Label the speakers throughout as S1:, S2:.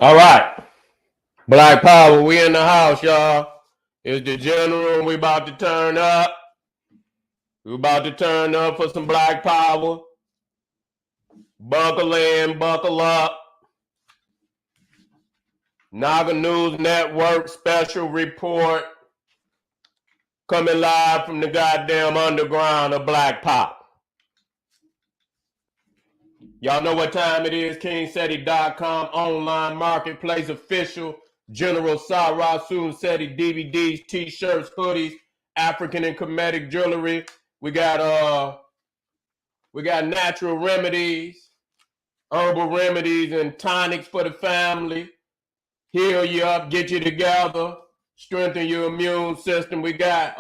S1: All right. Black Power, we in the house, y'all. It's the general. We about to turn up. We about to turn up for some Black Power. Buckle in, buckle up. Naga News Network special report coming live from the goddamn underground of Black Power. Y'all know what time it is. KingSeti.com online marketplace official. General Sara, Seti DVDs, t-shirts, hoodies, African and Kemetic jewelry. We got natural remedies, herbal remedies, and tonics for the family. Heal you up, get you together, strengthen your immune system. We got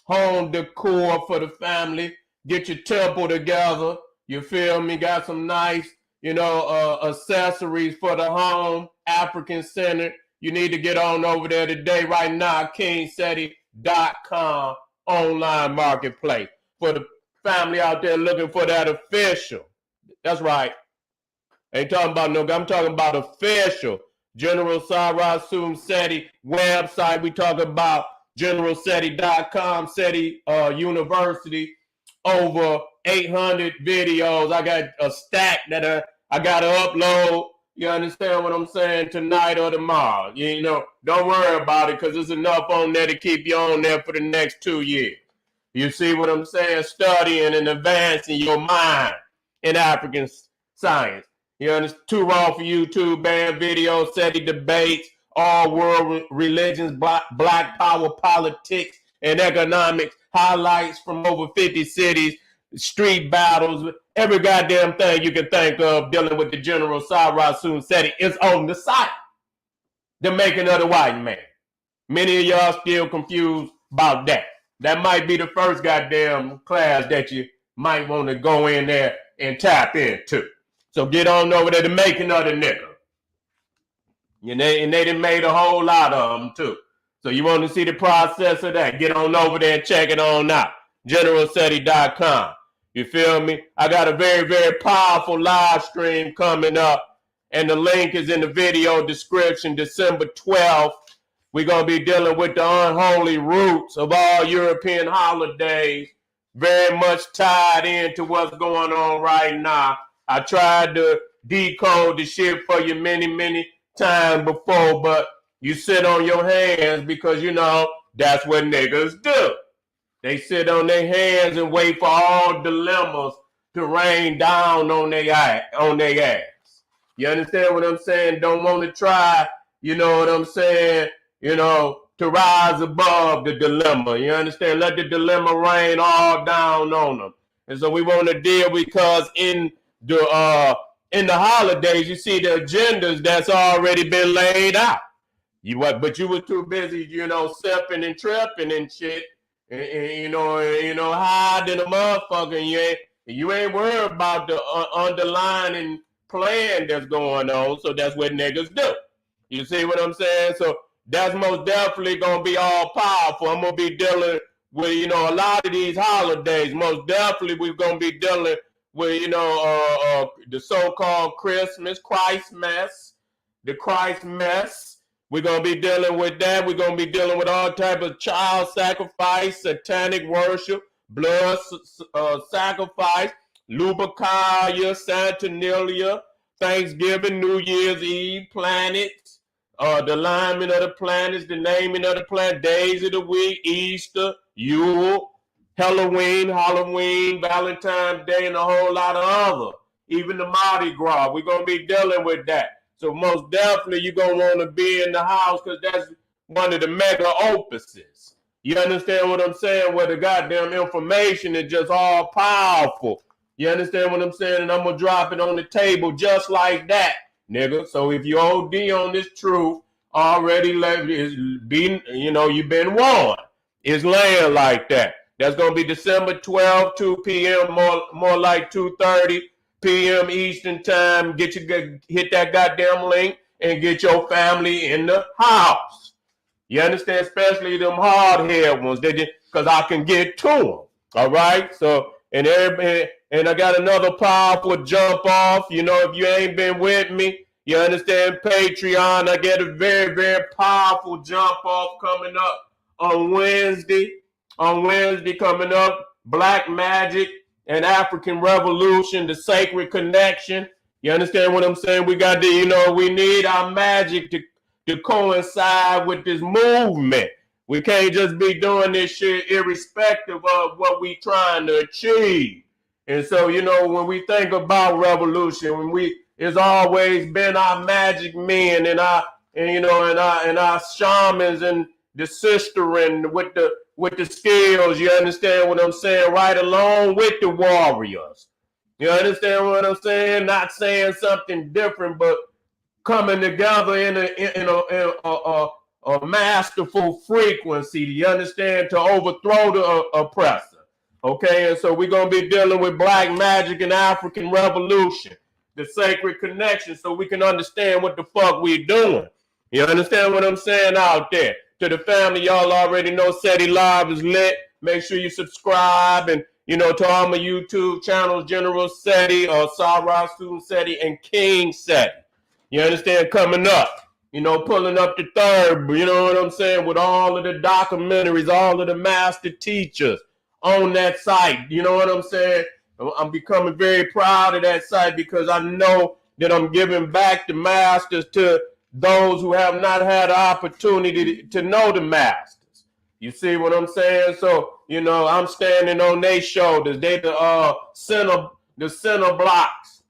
S1: home decor for the family. Get your temple together. You feel me? Got some nice, accessories for the home, African centered. You need to get on over there today, right now, KingSeti.com online marketplace. For the family out there looking for that official. That's right. Ain't talking about no, I'm talking about official. General Sara Seti website. We talking about GeneralSeti.com, Seti University. Over 800 videos. I got a stack that I got to upload. You understand what I'm saying? Tonight or tomorrow. Don't worry about it because there's enough on there to keep you on there for the next 2 years. You see what I'm saying? Studying and advancing your mind in African science. You understand? Too Raw for YouTube band videos, Seti debates, all world religions, black power politics, and economics, highlights from over 50 cities, street battles, every goddamn thing you can think of dealing with the General Sara Seti is on the site. The making of the white man. Many of y'all still confused about that. That might be the first goddamn class that you might want to go in there and tap into. So get on over there, the making of the nigga. And they done made a whole lot of them too. So you want to see the process of that, get on over there and check it on out. GeneralSeti.com. You feel me? I got a very, very powerful live stream coming up, and the link is in the video description. December 12th, we're going to be dealing with the unholy roots of all European holidays, very much tied into what's going on right now. I tried to decode the shit for you many, many times before, but you sit on your hands because, that's what niggas do. They sit on their hands and wait for all dilemmas to rain down on their ass. You understand what I'm saying? Don't want to try, you know what I'm saying, to rise above the dilemma. You understand? Let the dilemma rain all down on them. And so we want to deal because in the holidays, you see the agendas that's already been laid out. But you were too busy, sipping and tripping and shit, and hiding a motherfucker. And you ain't worried about the underlying plan that's going on. So that's what niggas do. You see what I'm saying? So that's most definitely gonna be all powerful. I'm gonna be dealing with a lot of these holidays. Most definitely we're gonna be dealing with the so-called Christmas, Christmas, the Christ mess. We're going to be dealing with that. We're going to be dealing with all type of child sacrifice, satanic worship, blood sacrifice, Lupercalia, Saturnalia, Thanksgiving, New Year's Eve, planets, the alignment of the planets, the naming of the planet, days of the week, Easter, Yule, Halloween, Valentine's Day, and a whole lot of other. Even the Mardi Gras. We're going to be dealing with that. So most definitely you're going to want to be in the house because that's one of the mega opuses. You understand what I'm saying? Where the goddamn information is just all powerful. You understand what I'm saying? And I'm going to drop it on the table just like that, nigga. So if you OD on this truth, already you've been warned. It's laying like that. That's going to be December 12th, 2 p.m., more like 2:30. p.m. Eastern time. Hit that goddamn link and get your family in the house. You understand? Especially them hard-haired ones. because I can get to them. All right. So, and I got another powerful jump off. You know, if you ain't been with me, you understand Patreon. I get a very, very powerful jump off coming up on Wednesday. On Wednesday coming up, Black Magic and African Revolution, the Sacred Connection. You understand what I'm saying? We got to, you know, we need our magic to coincide with this movement. We can't just be doing this shit irrespective of what we trying to achieve. And so, you know, when we think about revolution, it's always been our magic men and our shamans and the sistering with the skills. You understand what I'm saying? Right along with the warriors. You understand what I'm saying? Not saying something different, but coming together in a masterful frequency. You understand? To overthrow the oppressor. Okay, and so we're gonna be dealing with Black Magic and African Revolution, the Sacred Connection, so we can understand what the fuck we're doing. You understand what I'm saying out there? To the family, y'all already know Seti Live is lit. Make sure you subscribe, and you know, to all my YouTube channels, General Seti, Sara, Suten Seti, and King Seti. You understand? Coming up, you know, pulling up the third, you know what I'm saying, with all of the documentaries, all of the master teachers on that site. You know what I'm saying? I'm becoming very proud of that site because I know that I'm giving back the masters to those who have not had the opportunity to know the masters. You see what I'm saying? So, you know, I'm standing on their shoulders. They the center blocks.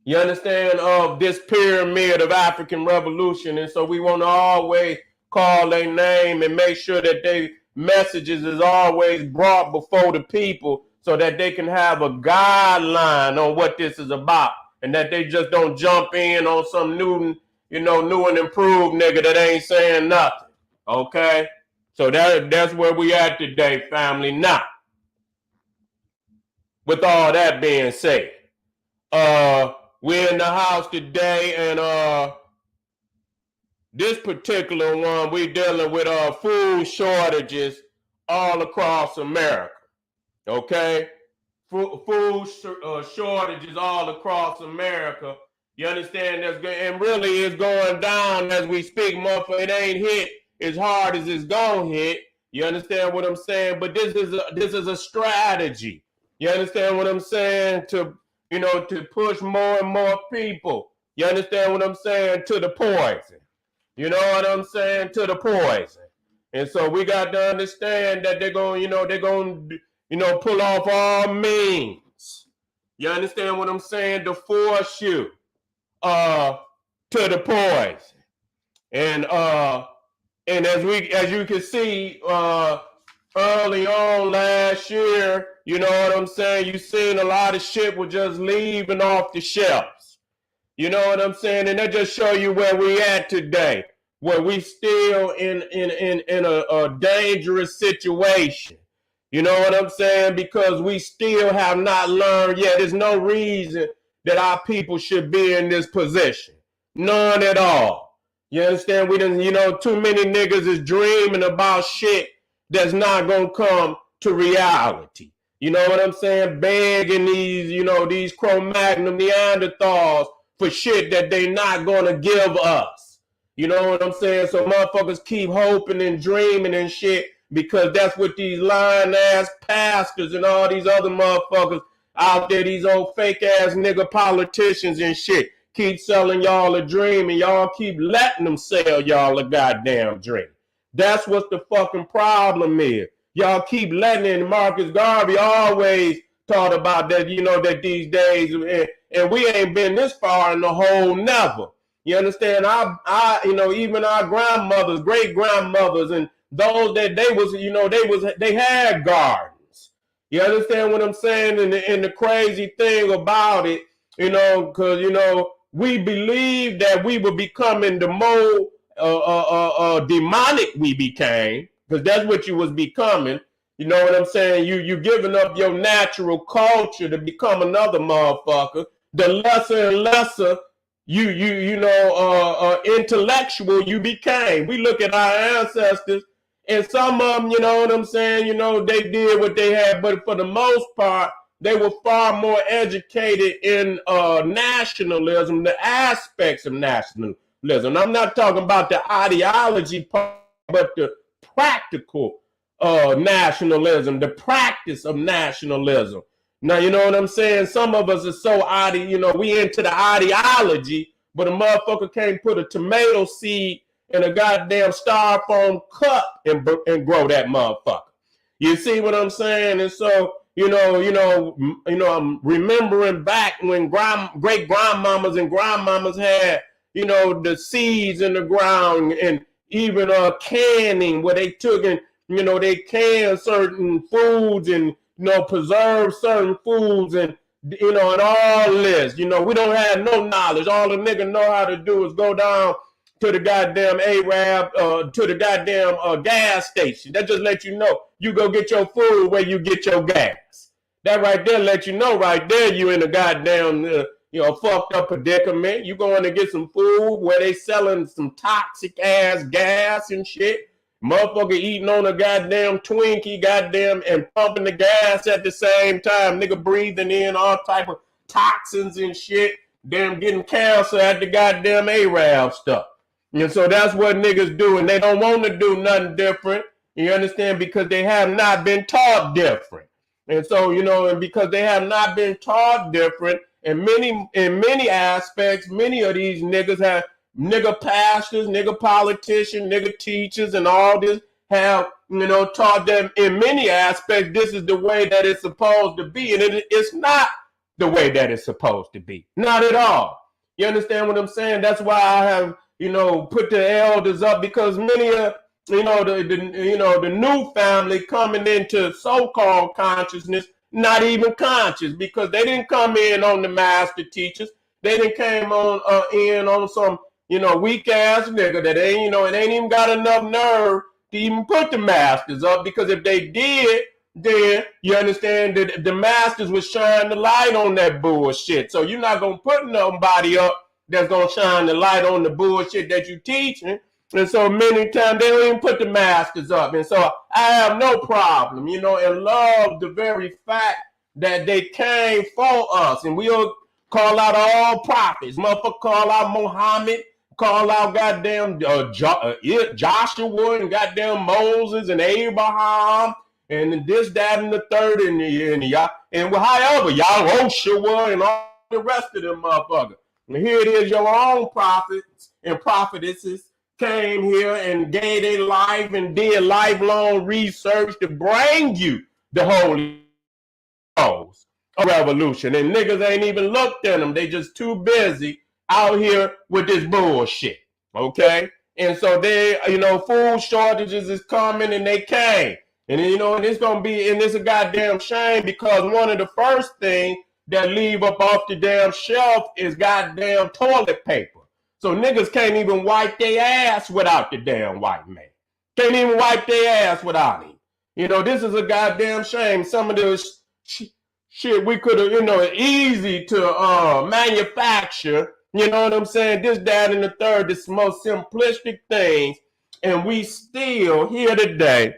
S1: You understand, of this pyramid of African revolution. And so we want to always call their name and make sure that their messages is always brought before the people so that they can have a guideline on what this is about, and that they just don't jump in on some new and improved nigga that ain't saying nothing. Okay? So that's where we at today, family. Now, with all that being said, we're in the house today, and this particular one, we're dealing with food shortages all across America. Okay? Food shortages all across America. You understand? And really it's going down as we speak, motherfucker. It ain't hit as hard as it's gonna hit. You understand what I'm saying? But this is a strategy. You understand what I'm saying? To push more and more people. You understand what I'm saying? To the poison. You know what I'm saying? To the poison. And so we got to understand that they're going to pull off all means. You understand what I'm saying? To force you to the poison. And as you can see, early on last year, you know what I'm saying, you seen a lot of shit was just leaving off the shelves. You know what I'm saying? And that just show you where we at today, where we still in a dangerous situation. You know what I'm saying? Because we still have not learned yet. There's no reason that our people should be in this position. None at all. You understand? We didn't, too many niggas is dreaming about shit that's not gonna come to reality. You know what I'm saying? Begging these Cro-Magnon Neanderthals for shit that they not gonna give us. You know what I'm saying? So motherfuckers keep hoping and dreaming and shit because that's what these lying ass pastors and all these other motherfuckers out there, these old fake ass nigga politicians and shit, keep selling y'all a dream, and y'all keep letting them sell y'all a goddamn dream. That's what the fucking problem is. Y'all keep letting it. Marcus Garvey always taught about that, that these days, and we ain't been this far in the hole never. You understand? Even our grandmothers, great grandmothers, and those that they had gardens. You understand what I'm saying? And the crazy thing about it, because we believed that we were becoming the more demonic we became, because that's what you was becoming. You know what I'm saying? You giving up your natural culture to become another motherfucker. The lesser and lesser intellectual you became. We look at our ancestors And some of them, you know what I'm saying, you know, they did what they had, but for the most part, they were far more educated in nationalism, the aspects of nationalism. I'm not talking about the ideology part, but the practical nationalism, the practice of nationalism. Now, you know what I'm saying? Some of us are so we into the ideology, but a motherfucker can't put a tomato seed in a goddamn styrofoam cup and grow that motherfucker. You see what I'm saying? And so, I'm remembering back when great grandmamas and grandmamas had, the seeds in the ground, and even canning, where they took and, they canned certain foods and, preserve certain foods, and, and all this. We don't have no knowledge. All the nigga know how to do is go down to the goddamn Arab, to the goddamn gas station. That just let you know you go get your food where you get your gas. That right there let you know right there you in a goddamn, fucked up predicament. You going to get some food where they selling some toxic ass gas and shit. Motherfucker eating on a goddamn Twinkie, goddamn, and pumping the gas at the same time. Nigga breathing in all type of toxins and shit. Damn getting cancer at the goddamn Arab stuff. And so that's what niggas do, and they don't want to do nothing different. You understand? Because they have not been taught different. And so, and because they have not been taught different, in many aspects, many of these niggas have nigga pastors, nigga politicians, nigga teachers, and all this have, taught them in many aspects this is the way that it's supposed to be. And it's not the way that it's supposed to be. Not at all. You understand what I'm saying? That's why I have, put the elders up, because many of, the new family coming into so-called consciousness, not even conscious, because they didn't come in on the master teachers. They didn't came on in on some, weak ass nigga that ain't, it ain't even got enough nerve to even put the masters up, because if they did, then you understand that the masters would shine the light on that bullshit. So you're not gonna put nobody up that's gonna shine the light on the bullshit that you teaching. And so many times they don't even put the masters up. And so I have no problem, and love the very fact that they came for us. And we'll call out all prophets. Motherfucker call out Muhammad, call out goddamn Joshua and goddamn Moses and Abraham and this, that, and the third, and however y'all Oshua and all the rest of them motherfuckers. And here it is, your own prophets and prophetesses came here and gave their life and did lifelong research to bring you the holy laws of revolution. And niggas ain't even looked at them. They just too busy out here with this bullshit. Okay? And so they, food shortages is coming, and they came. And and it's gonna be, and it's a goddamn shame, because one of the first things that leave up off the damn shelf is goddamn toilet paper. So niggas can't even wipe their ass without the damn white man. Can't even wipe their ass without him. This is a goddamn shame. Some of this shit we could have, easy to manufacture. You know what I'm saying? This, that, and the third, the most simplistic things, and we still here today.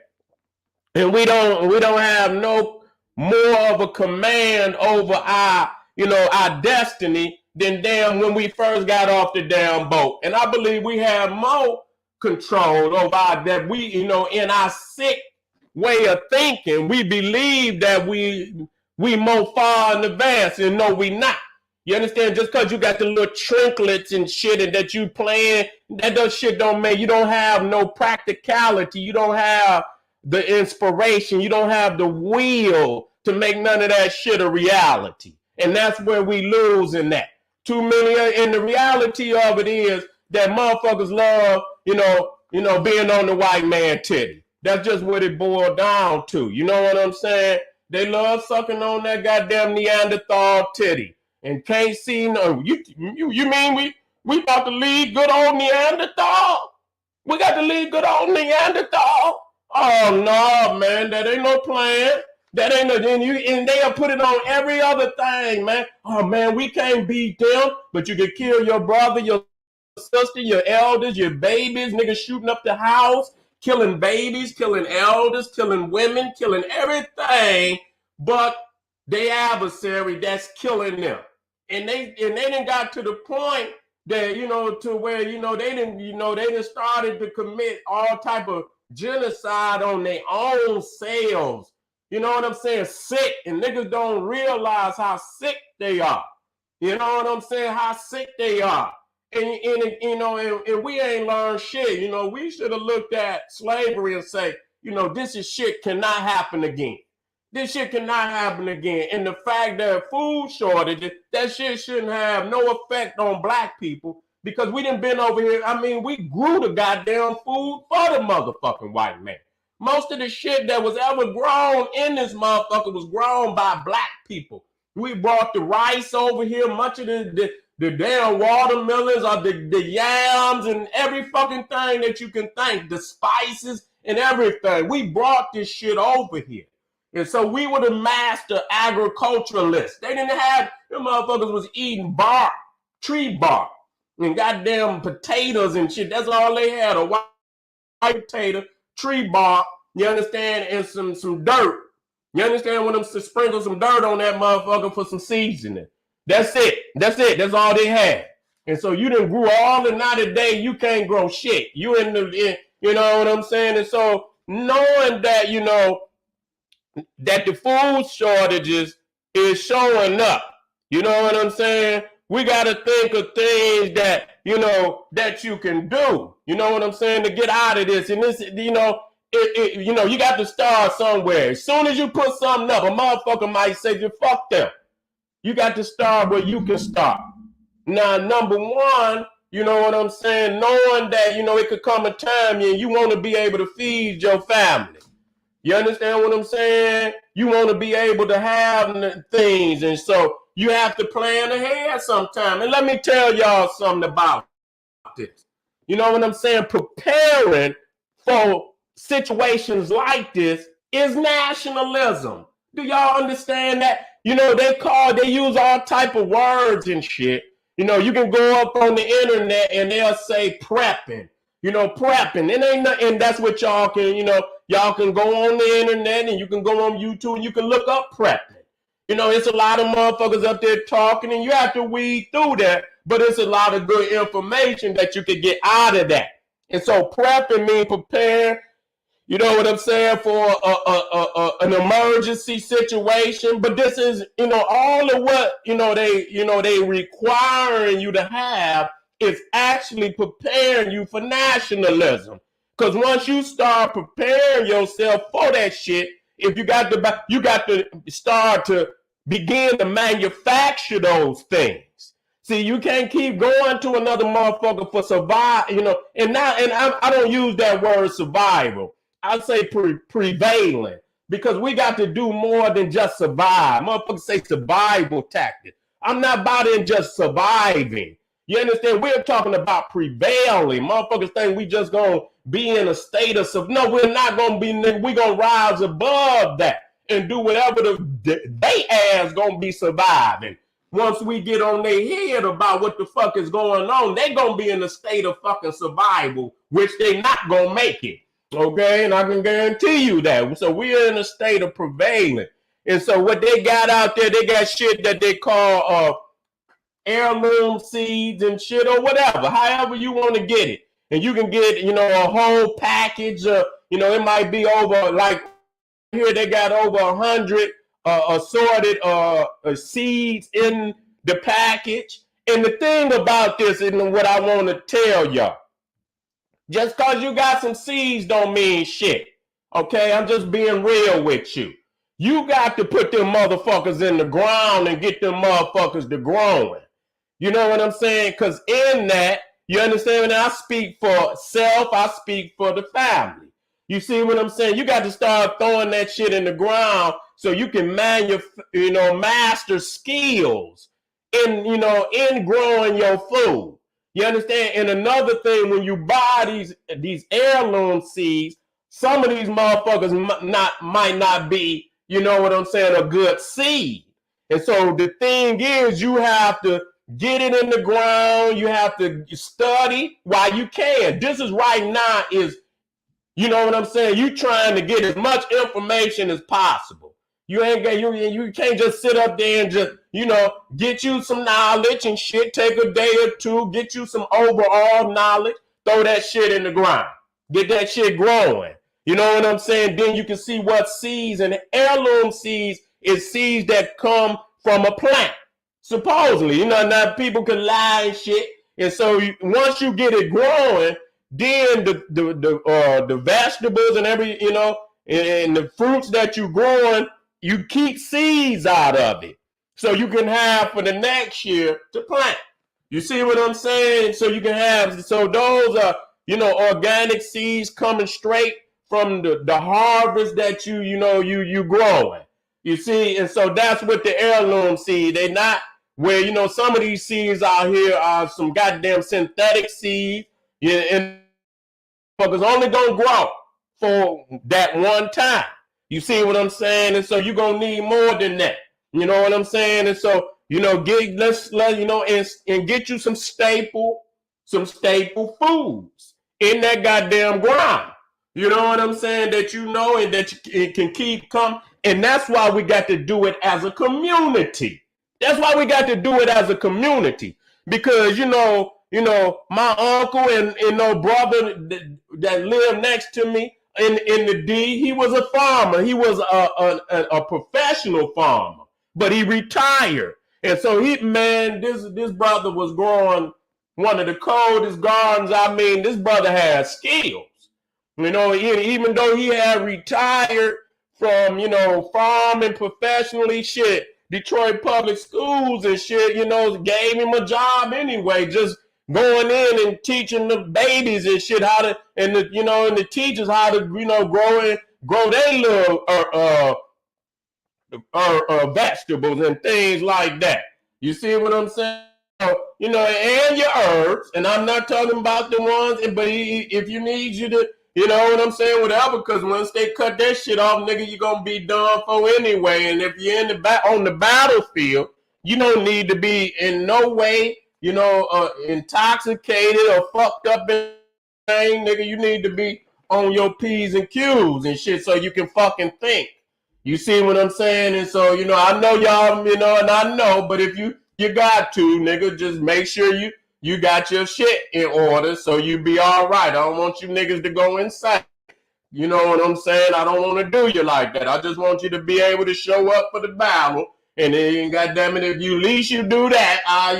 S1: And we don't have no more of a command over our, our destiny than damn when we first got off the damn boat. And I believe we have more control over that we, in our sick way of thinking, we believe that we more far in advance, and no, we not. You understand? Just because you got the little trinklets and shit and that you playing, that shit don't make, you don't have no practicality. You don't have the inspiration. You don't have the will to make none of that shit a reality. And that's where we lose in that. Too many, and the reality of it is that motherfuckers love, being on the white man titty. That's just what it boiled down to. You know what I'm saying? They love sucking on that goddamn Neanderthal titty. And can't see no, you mean we about to leave good old Neanderthal? We got to leave good old Neanderthal? Oh no, man, that ain't no plan. That ain't no, and they'll put it on every other thing, man. Oh man, we can't beat them, but you can kill your brother, your sister, your elders, your babies, niggas shooting up the house, killing babies, killing elders, killing women, killing everything but their adversary that's killing them. And they didn't got to the point that, to where, they didn't started to commit all type of genocide on their own selves. You know what I'm saying? Sick, and niggas don't realize how sick they are. You know what I'm saying? How sick they are. And we ain't learned shit. We should have looked at slavery and say, this is shit cannot happen again. This shit cannot happen again. And the fact that food shortages, that shit shouldn't have no effect on black people because we done been over here. I mean, we grew the goddamn food for the motherfucking white man. Most of the shit that was ever grown in this motherfucker was grown by black people. We brought the rice over here, much of the damn watermelons or the yams and every fucking thing that you can think, the spices and everything. We brought this shit over here. And so we were the master agriculturalists. They didn't have, them motherfuckers was eating bark, tree bark, and goddamn potatoes and shit. That's all they had, a white potato, tree bark, you understand, and some dirt. You understand, when them sprinkle some dirt on that motherfucker for some seasoning. That's it. That's all they had. And so you done grew all, and now today you can't grow shit. You in you know what I'm saying? And so knowing that, that the food shortages is showing up. You know what I'm saying? We got to think of things that, that you can do. You know what I'm saying? To get out of this. And this, you got to start somewhere. As soon as you put something up, a motherfucker might say, fuck them. You got to start where you can start. Now, number one, you know what I'm saying? Knowing that, it could come a time and you want to be able to feed your family. You understand what I'm saying? You want to be able to have things. And so you have to plan ahead sometime. And let me tell y'all something about this. You know what I'm saying? Preparing for situations like this is nationalism. Do y'all understand that? They use all type of words and shit. You can go up on the internet and they'll say prepping. Prepping. It ain't nothing. And that's what y'all can, y'all can go on the internet and you can go on YouTube and you can look up prepping. It's a lot of motherfuckers up there talking and you have to weed through that, but it's a lot of good information that you could get out of that. And so prepping means prepare, you know what I'm saying, for an emergency situation. But this is, all of what, they requiring you to have is actually preparing you for nationalism. Because once you start preparing yourself for that shit, if you got to start to begin to manufacture those things. See, you can't keep going to another motherfucker for survival, and I don't use that word survival. I say prevailing, because we got to do more than just survive. Motherfuckers say survival tactics. I'm not about in just surviving. You understand? We're talking about prevailing. Motherfuckers think we just gonna be in a state of no, we're not gonna be. We're gonna rise above that and do whatever they ass gonna be surviving. Once we get on their head about what the fuck is going on, they gonna be in a state of fucking survival, which they not gonna make it. Okay, and I can guarantee you that. So we're in a state of prevailing. And so what they got out there, they got shit that they call heirloom seeds and shit or whatever, however you want to get it. And you can get, a whole package. It might be over, like here they got over 100 assorted seeds in the package. And the thing about this, and what I want to tell y'all, just because you got some seeds don't mean shit. Okay, I'm just being real with you. You got to put them motherfuckers in the ground and get them motherfuckers to growing. You know what I'm saying? Because in that, you understand, when I speak for self, I speak for the family. You see what I'm saying? You got to start throwing that shit in the ground so you can master skills in growing your food. You understand? And another thing, when you buy these heirloom seeds, some of these motherfuckers might not be, you know what I'm saying, a good seed. And so the thing is, you have to get it in the ground. You have to study while you can. This is right now is, You know what I'm saying? You trying to get as much information as possible. You ain't got you can't just sit up there and just, get you some knowledge and shit. Take a day or two, get you some overall knowledge, throw that shit in the ground. Get that shit growing. You know what I'm saying? Then you can see what seeds, and heirloom seeds is seeds that come from a plant. Supposedly, now people can lie and shit. And so once you get it growing, then the vegetables and and the fruits that you're growing, you keep seeds out of it, so you can have for the next year to plant. You see what I'm saying? So you can have, so those are organic seeds coming straight from the harvest that you growing. You see, and so that's what the heirloom seed. They not where some of these seeds out here are some goddamn synthetic seeds. Yeah, and motherfuckers only gonna grow for that one time. You see what I'm saying? And so you're gonna need more than that. You know what I'm saying? And so, and get you some staple foods in that goddamn ground. You know what I'm saying? That and that it can keep coming. And that's why we got to do it as a community. That's why we got to do it as a community. Because my uncle and brother that lived next to me in the D, he was a farmer. He was a professional farmer, but he retired. And so this brother was growing one of the coldest gardens. I mean, this brother had skills. Even though he had retired from, farming professionally, shit, Detroit public schools and shit, gave him a job anyway, just going in and teaching the babies and shit how to, and the teachers how to, grow their little vegetables and things like that. You see what I'm saying? And your herbs, and I'm not talking about the ones, but if you need you to, you know what I'm saying, whatever, because once they cut that shit off, nigga, you're going to be done for anyway. And if you're on the battlefield, you don't need to be in no way, intoxicated or fucked up in anything, nigga. You need to be on your P's and Q's and shit so you can fucking think. You see what I'm saying? And so, I know y'all, and I know, but if you got to, nigga, just make sure you got your shit in order so you be all right. I don't want you niggas to go insane. You know what I'm saying? I don't want to do you like that. I just want you to be able to show up for the battle. And then, goddamn it, if you at least you do that, I'll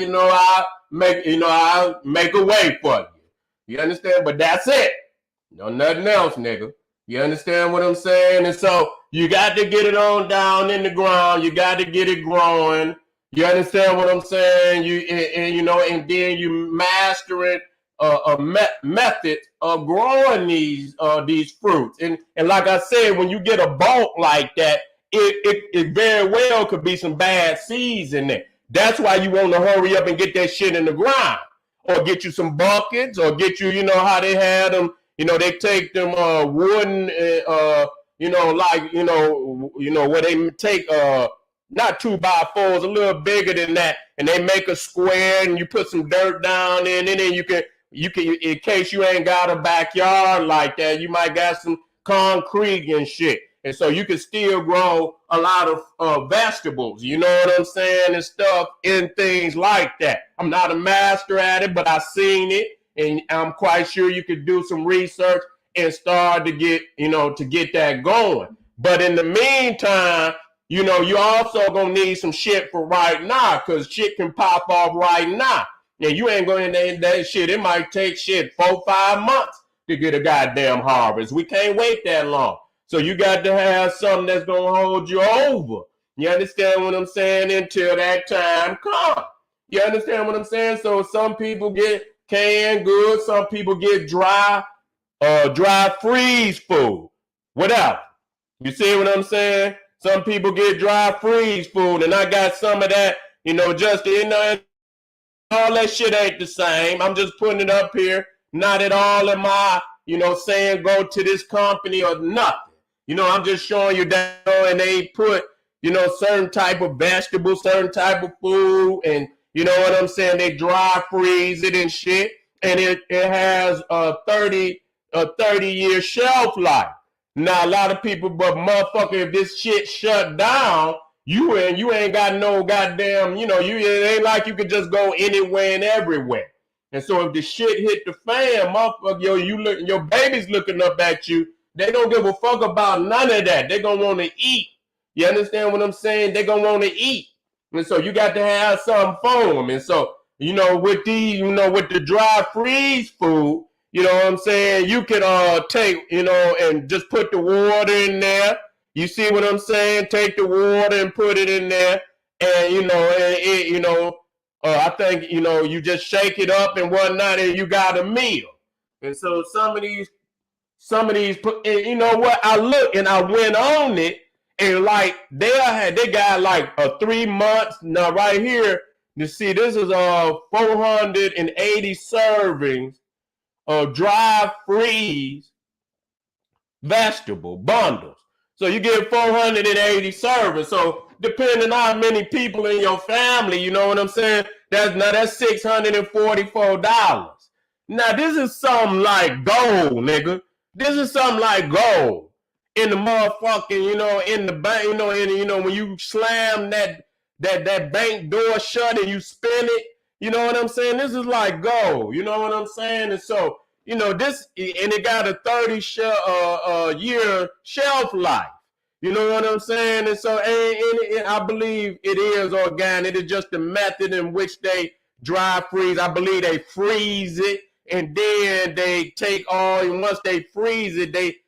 S1: make a way for you. You understand? But that's it. No, nothing else, nigga. You understand what I'm saying? And so you got to get it on down in the ground. You got to get it growing. You understand what I'm saying? And then you mastering a method of growing these fruits. And like I said, when you get a bulk like that, it very well could be some bad seeds in there. That's why you want to hurry up and get that shit in the ground, or get you some buckets, or get you, how they had them. They take them wooden, where they take not 2x4s, a little bigger than that, and they make a square, and you put some dirt down in, and then you can, in case you ain't got a backyard like that, you might got some concrete and shit, and so you can still grow a lot of vegetables, you know what I'm saying, and stuff, and things like that. I'm not a master at it, but I've seen it, and I'm quite sure you could do some research and start to get, to get that going. But in the meantime, you also gonna need some shit for right now, because shit can pop off right now. And you ain't going to that shit. It might take shit 4-5 months to get a goddamn harvest. We can't wait that long. So you got to have something that's gonna hold you over. You understand what I'm saying? Until that time comes. You understand what I'm saying? So some people get canned goods, some people get dry freeze food, whatever. You see what I'm saying? Some people get dry freeze food, and I got some of that, just all that shit ain't the same. I'm just putting it up here. Not at all am I, saying go to this company or nothing. I'm just showing you that, and they put, certain type of vegetables, certain type of food, and you know what I'm saying? They dry freeze it and shit, and it has 30 a 30-year shelf life. Now a lot of people, but motherfucker, if this shit shut down, you ain't got no goddamn, it ain't like you could just go anywhere and everywhere. And so if the shit hit the fan, motherfucker, your baby's looking up at you. They don't give a fuck about none of that. They gonna want to eat. You understand what I'm saying? They gonna want to eat. And so you got to have something for them. And so, with with the dry freeze food, you know what I'm saying? You can take, and just put the water in there. You see what I'm saying? Take the water and put it in there, and I think you just shake it up and whatnot, and you got a meal. And so some of these, and you know what? I look and I went on it, and like they got like a 3 months now right here. You see, this is 480 servings of dry freeze vegetable bundles. So you get 480 servings. So depending on how many people in your family, you know what I'm saying? That's $644. Now this is something like gold, nigga. This is something like gold in the motherfucking, in the bank, when you slam that bank door shut and you spin it, you know what I'm saying? This is like gold, you know what I'm saying? And so, this, and it got a 30-year shelf life. You know what I'm saying? And so, and I believe it is organic. It's just the method in which they dry freeze. I believe they freeze it, and then they take and once they freeze it, they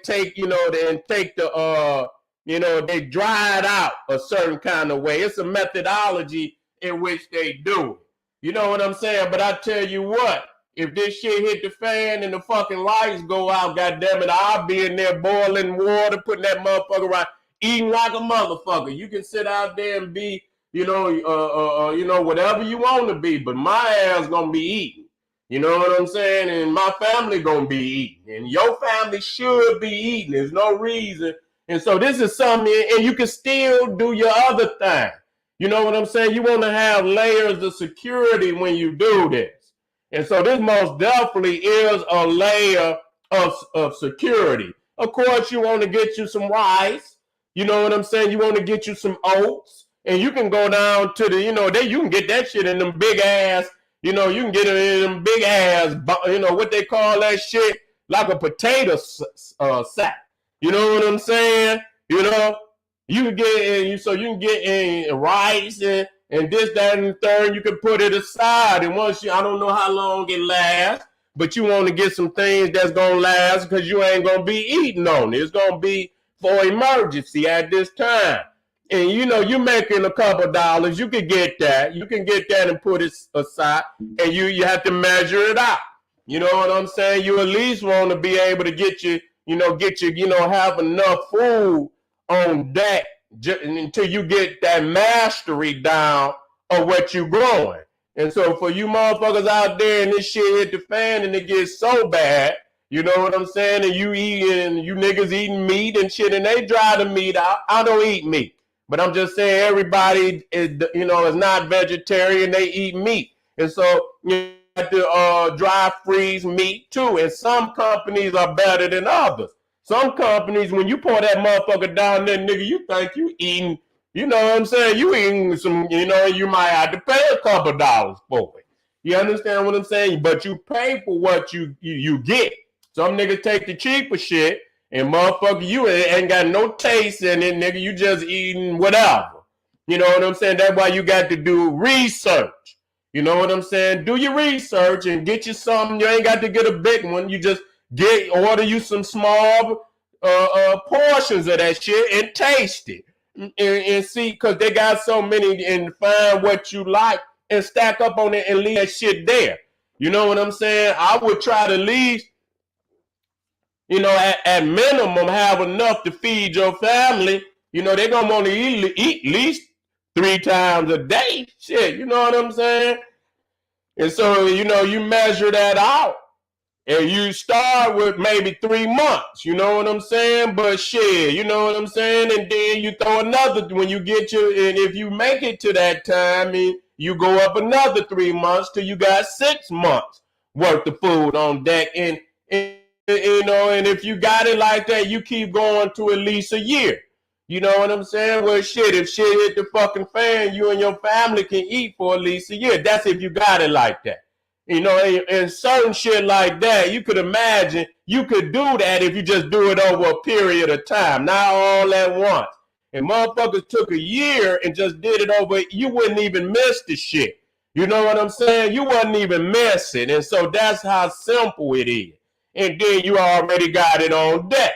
S1: take, and take the, they dry it out a certain kind of way. It's a methodology in which they do it. You know what I'm saying? But I tell you what, if this shit hit the fan and the fucking lights go out, goddamn it, I'll be in there boiling water, putting that motherfucker around, eating like a motherfucker. You can sit out there and be, whatever you want to be, but my ass gonna be eating. You know what I'm saying? And my family gonna be eating, and your family should be eating. There's no reason. And so this is something, and you can still do your other thing. You know what I'm saying? You want to have layers of security when you do this. And so this most definitely is a layer of security. Of course, you want to get you some rice. You know what I'm saying? You want to get you some oats. And you can go down to the, you can get that shit in them big ass, you can get it in them big ass, what they call that shit, like a potato sack. You know what I'm saying? You can get so you can get in rice and this, that, and the third. You can put it aside, and once I don't know how long it lasts, but you want to get some things that's gonna last because you ain't gonna be eating on it. It's gonna be for emergency at this time. And you're making a couple dollars. You can get that. You can get that and put it aside, and you have to measure it out. You know what I'm saying? You at least want to be able to get you, have enough food on deck until you get that mastery down of what you're growing. And so for you motherfuckers out there and this shit hit the fan and it gets so bad, you know what I'm saying? And you niggas eating meat and shit, and they dry the meat out. I don't eat meat. But I'm just saying everybody is not vegetarian, they eat meat. And so you have to dry freeze meat too. And some companies are better than others. Some companies, when you pour that motherfucker down there, nigga, you think you eating, you know what I'm saying? You eating some, you might have to pay a couple dollars for it. You understand what I'm saying? But you pay for what you get. Some niggas take the cheaper shit, and motherfucker, you ain't got no taste in it, nigga. You just eating whatever. You know what I'm saying? That's why you got to do research. You know what I'm saying? Do your research and get you something. You ain't got to get a big one. You just order you some small portions of that shit and taste it. And see, because they got so many, and find what you like and stack up on it and leave that shit there. You know what I'm saying? I would try to at least, at minimum, have enough to feed your family. They're going to want to eat at least 3 times a day. Shit, you know what I'm saying? And so, you measure that out. And you start with maybe 3 months, you know what I'm saying? But shit, you know what I'm saying? And then you throw another, when you get and if you make it to that time, you go up another 3 months till you got 6 months worth of food on deck. And and if you got it like that, you keep going to at least a year. You know what I'm saying? Well, shit, if shit hit the fucking fan, you and your family can eat for at least a year. That's if you got it like that. And certain shit like that, you could imagine you could do that if you just do it over a period of time, not all at once. And motherfuckers took a year and just did it over, you wouldn't even miss the shit. You know what I'm saying? You wouldn't even miss it. And so that's how simple it is. And then you already got it on deck.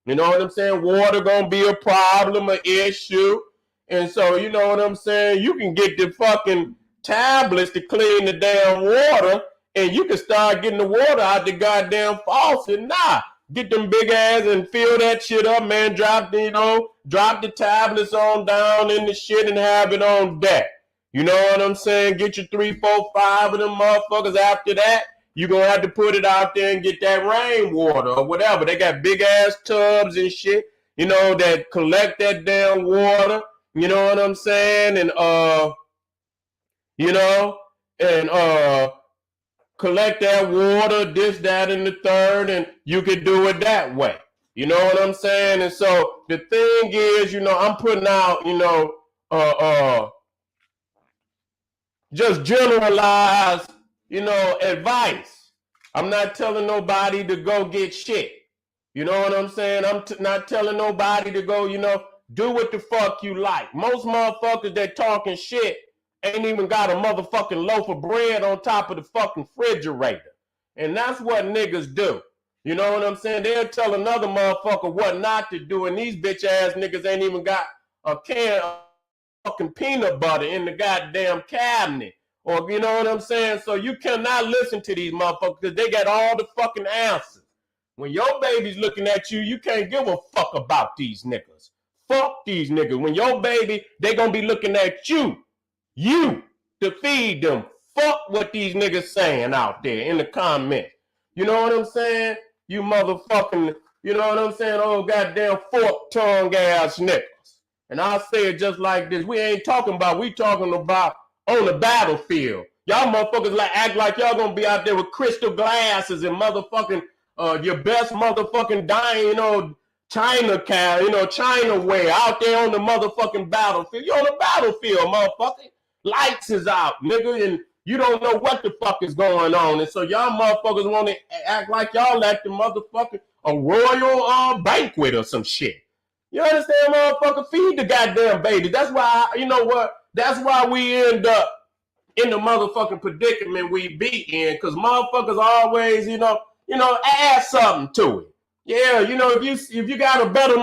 S1: You know what I'm saying? Water gonna be a problem, an issue. And so, you know what I'm saying? You can get the fucking tablets to clean the damn water, and you can start getting the water out the goddamn faucet. Nah, get them big ass and fill that shit up, man. Drop the tablets on down in the shit and have it on deck. You know what I'm saying? Get your 3, 4, 5 of them motherfuckers. After that, you're going to have to put it out there and get that rainwater or whatever. They got big ass tubs and shit, that collect that damn water. You know what I'm saying? And, collect that water, this, that, and the third, and you can do it that way. You know what I'm saying? And so the thing is, I'm putting out, just generalized, advice. I'm not telling nobody to go get shit. You know what I'm saying? I'm not telling nobody to go, do what the fuck you like. Most motherfuckers that talking shit ain't even got a motherfucking loaf of bread on top of the fucking refrigerator. And that's what niggas do. You know what I'm saying? They'll tell another motherfucker what not to do, and these bitch ass niggas ain't even got a can of fucking peanut butter in the goddamn cabinet. Or, you know what I'm saying? So you cannot listen to these motherfuckers because they got all the fucking answers. When your baby's looking at you, you can't give a fuck about these niggas. Fuck these niggas. When your baby, they gonna be looking at you to feed them. Fuck what these niggas saying out there in the comments. You know what I'm saying? You motherfucking, you know what I'm saying? Oh, goddamn fork-tongue ass niggas. And I'll say it just like this. We talking about on the battlefield. Y'all motherfuckers act like y'all gonna be out there with crystal glasses and motherfucking your best motherfucking dying, China wear out there on the motherfucking battlefield. You on the battlefield, motherfucker. Lights is out, nigga, and you don't know what the fuck is going on. And so y'all motherfuckers want to act like y'all at the motherfucking a royal banquet or some shit. You understand, motherfucker? Feed the goddamn baby. That's why, that's why we end up in the motherfucking predicament we be in, because motherfuckers always, add something to it. Yeah, if you got a better,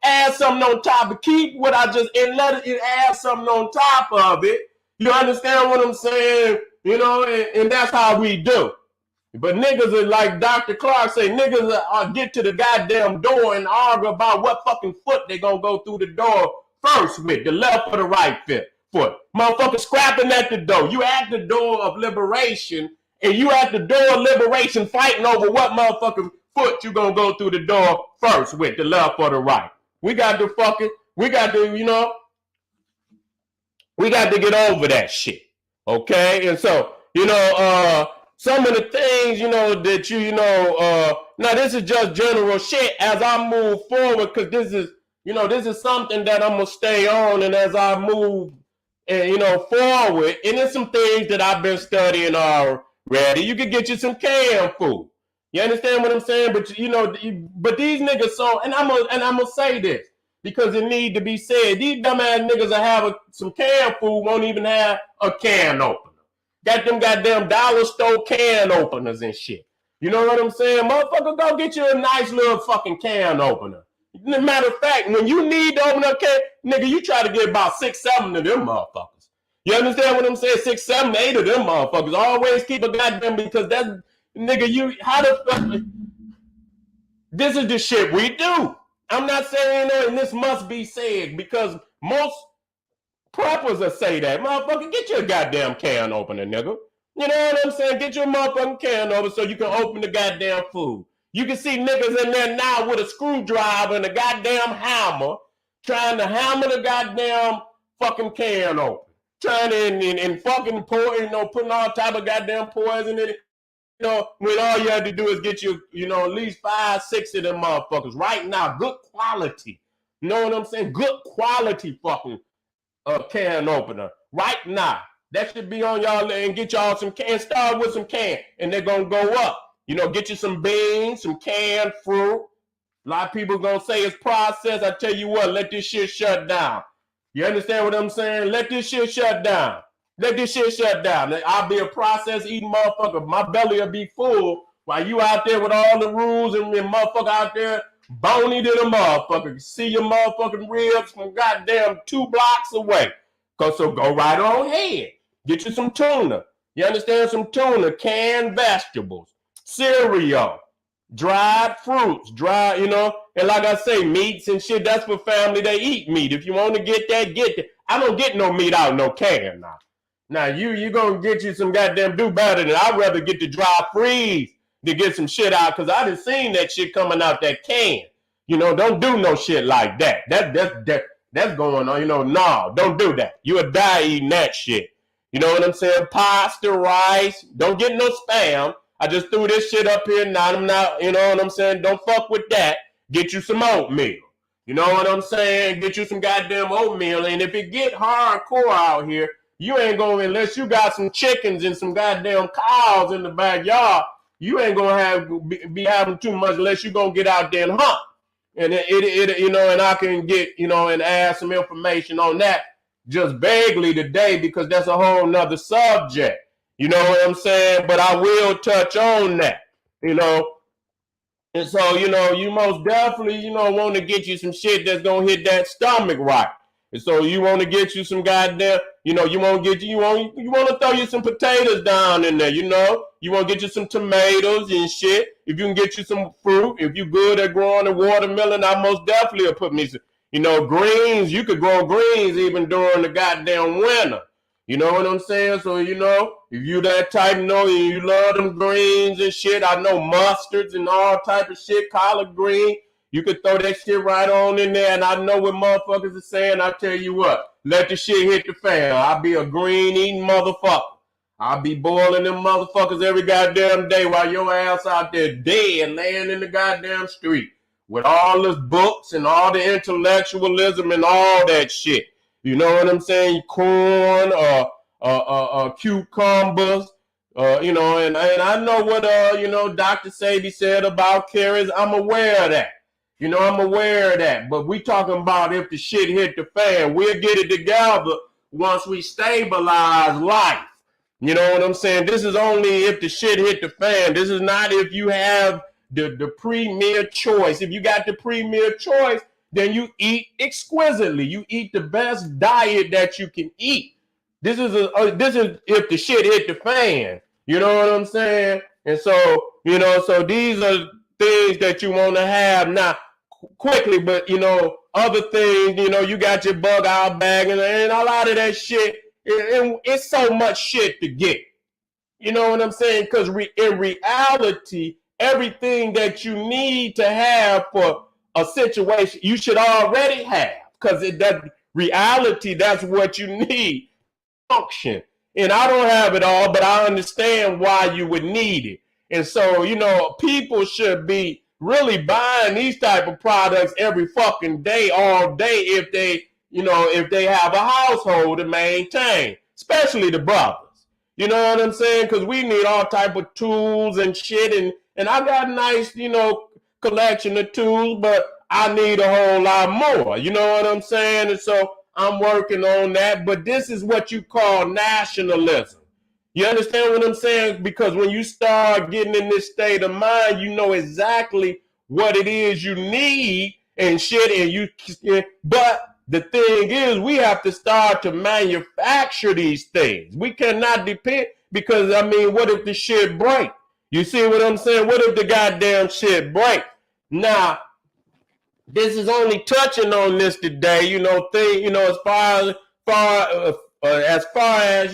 S1: add something on top, but keep what I just, and let it add something on top of it. You understand what I'm saying? And that's how we do. But niggas are like Dr. Clark say, niggas get to the goddamn door and argue about what fucking foot they gonna go through the door first with, the left or the right foot. Motherfucker scrapping at the door. You at the door of liberation, and you at the door of liberation fighting over what motherfucking foot you gonna go through the door first with, the left or the right. We got to get over that shit. Okay? And so, some of the things, that now this is just general shit as I move forward, because this is something that I'm gonna stay on, and as I move forward, and there's some things that I've been studying already. You could get you some canned food. You understand what I'm saying? But but these niggas, and I'm gonna say this because it need to be said. These dumbass niggas that have some canned food won't even have a can opener. Got them goddamn dollar store can openers and shit. You know what I'm saying? Motherfucker, go get you a nice little fucking can opener. Matter of fact, when you need to open up can, nigga, you try to get about 6, 7 of them motherfuckers. You understand what I'm saying? 6, 7, 8 of them motherfuckers. Always keep a goddamn, because that's, nigga, how the fuck? This is the shit we do. I'm not saying that, and this must be said, because most preppers will say that. Motherfucker, get your goddamn can opener, nigga. You know what I'm saying? Get your motherfucking can opener so you can open the goddamn food. You can see niggas in there now with a screwdriver and a goddamn hammer trying to hammer the goddamn fucking can open. Trying to and fucking pour, putting all type of goddamn poison in it. When all you have to do is get you, at least 5, 6 of them motherfuckers right now, good quality. You know what I'm saying? Good quality fucking can opener right now. That should be on y'all and get y'all some can. Start with some can, and they're gonna go up. Get you some beans, some canned fruit. A lot of people gonna say it's processed. I tell you what, let this shit shut down. You understand what I'm saying? Let this shit shut down. Let this shit shut down. I'll be a processed eating motherfucker. My belly will be full while you out there with all the rules and motherfucker out there bony to the motherfucker. See your motherfucking ribs from goddamn 2 blocks away. So go right on ahead. Get you some tuna. You understand? Some tuna, canned vegetables, cereal, dried fruits, and like I say, meats and shit, that's for family. They eat meat. If you want to get that, get that. I don't get no meat out of no can now. Now, you gonna get you some goddamn do better than I'd rather get the dry freeze to get some shit out, because I done seen that shit coming out that can. Don't do no shit like that. That's going on, no, don't do that. You'll die eating that shit. You know what I'm saying? Pasta, rice, don't get no spam. I just threw this shit up here, not I'm not, you know what I'm saying? Don't fuck with that. Get you some oatmeal. You know what I'm saying? Get you some goddamn oatmeal, and if it get hardcore out here, you ain't gonna, unless you got some chickens and some goddamn cows in the backyard, you ain't gonna be having too much unless you gonna get out there and hunt. And and I can get, and add some information on that just vaguely today, because that's a whole nother subject. You know what I'm saying? But I will touch on that, And so, you most definitely, want to get you some shit that's going to hit that stomach right. And so you want to get you some goddamn, you want to throw you some potatoes down in there, you want to get you some tomatoes and shit. If you can get you some fruit, if you good at growing a watermelon, I most definitely will put me some, greens. You could grow greens even during the goddamn winter. You know what I'm saying? So, if you that type, you love them greens and shit. I know mustards and all type of shit, collard green. You could throw that shit right on in there, and I know what motherfuckers are saying. I tell you what, let the shit hit the fan. I'll be a green eating motherfucker. I'll be boiling them motherfuckers every goddamn day while your ass out there dead, laying in the goddamn street with all this books and all the intellectualism and all that shit. You know what I'm saying? Corn, cucumbers, and I know what, Dr. Seti said about carrots. I'm aware of that. I'm aware of that. But we talking about if the shit hit the fan. We'll get it together once we stabilize life. You know what I'm saying? This is only if the shit hit the fan. This is not if you have the premier choice. If you got the premier choice, then you eat exquisitely. You eat the best diet that you can eat. This is if the shit hit the fan. You know what I'm saying? And so, so these are things that you want to have now quickly, but other things, you got your bug out bag and a lot of that shit. It's so much shit to get. You know what I'm saying? Because in reality, everything that you need to have for a situation you should already have, because that reality, that's what you need function. And I don't have it all, but I understand why you would need it. And so, people should be really buying these type of products every fucking day, all day, if they have a household to maintain, especially the brothers. You know what I'm saying? Because we need all type of tools and shit, and I got a nice, collection of tools, but I need a whole lot more. You know what I'm saying? And so I'm working on that. But this is what you call nationalism. You understand what I'm saying? Because when you start getting in this state of mind, you know exactly what it is you need and shit. But the thing is, we have to start to manufacture these things. We cannot depend, because what if the shit break? You see what I'm saying? What if the goddamn shit break? Now, this is only touching on this today, as far as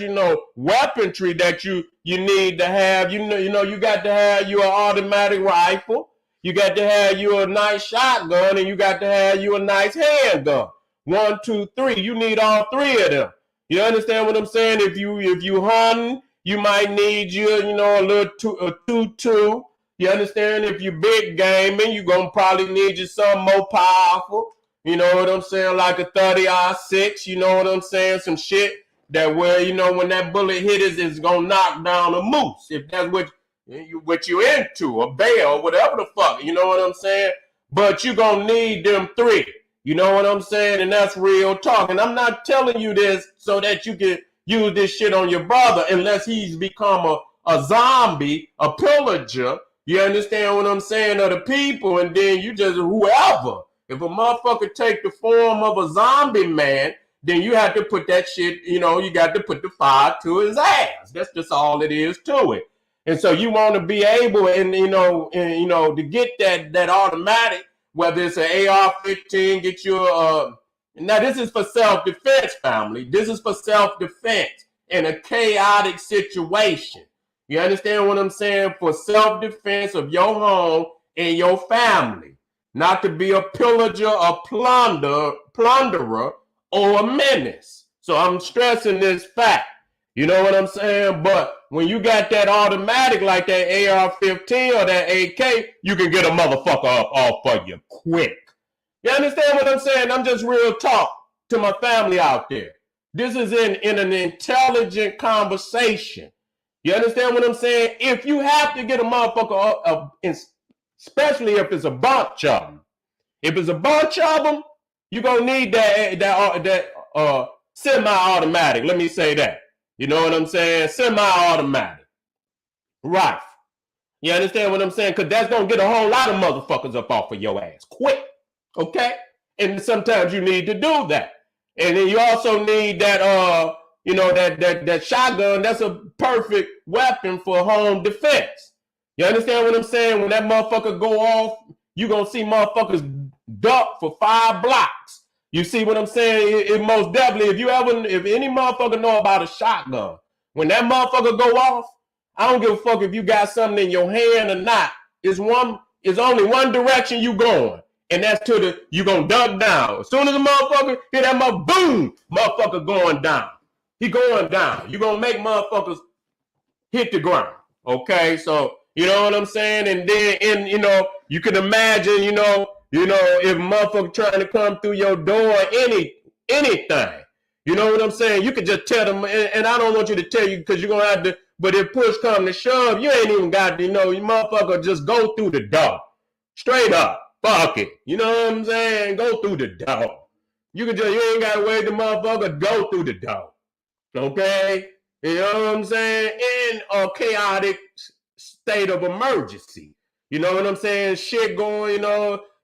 S1: weaponry that you need to have. You got to have your automatic rifle. You got to have you a nice shotgun, and you got to have you a nice handgun. 1, 2, 3. You need all three of them. You understand what I'm saying? If you hunting, You might need a little a 2-2. You understand? If you big gaming, you're going to probably need you something more powerful. You know what I'm saying? Like a 30-06, you know what I'm saying? Some shit that where, when that bullet hit it's going to knock down a moose. If that's what you're into, a bear or whatever the fuck, you know what I'm saying? But you're going to need them 3. You know what I'm saying? And that's real talk. And I'm not telling you this so that you can use this shit on your brother unless he's become a zombie, a pillager. You understand what I'm saying? Of the people, and then you just whoever. If a motherfucker take the form of a zombie man, then you have to put that shit, you got to put the fire to his ass. That's just all it is to it. And so you want to be able to get that automatic, whether it's an AR-15, get you now this is for self-defense, family. This is for self-defense in a chaotic situation. You understand what I'm saying? For self-defense of your home and your family. Not to be a pillager, a plunderer, or a menace. So I'm stressing this fact. You know what I'm saying? But when you got that automatic like that AR-15 or that AK, you can get a motherfucker up off of you quick. You understand what I'm saying? I'm just real talk to my family out there. This is in an intelligent conversation. You understand what I'm saying? If you have to get a motherfucker up, especially if it's a bunch of them. If it's a bunch of them, you're going to need that semi-automatic. Let me say that. You know what I'm saying? Semi-automatic. Right. You understand what I'm saying? Because that's going to get a whole lot of motherfuckers up off of your ass quick. Okay? And sometimes you need to do that. And then you also need that, that shotgun. That's a perfect weapon for home defense. You understand what I'm saying? When that motherfucker go off, you're going to see motherfuckers duck for 5 blocks. You see what I'm saying? It most definitely, if any motherfucker know about a shotgun, when that motherfucker go off, I don't give a fuck if you got something in your hand or not. It's only one direction you going. And that's you gonna duck down. As soon as the motherfucker hit that boom, motherfucker going down. He going down. You gonna make motherfuckers hit the ground. Okay, so you know what I'm saying? And then you can imagine, if motherfucker trying to come through your door, anything. You know what I'm saying? You could just tell them, and I don't want you to tell you because you're gonna have to, but if push come to shove, you ain't even got to, you motherfucker just go through the door. Straight up. Fuck it. You know what I'm saying? Go through the door. You ain't gotta wait the motherfucker, go through the door. Okay? You know what I'm saying? In a chaotic state of emergency. You know what I'm saying? Shit going,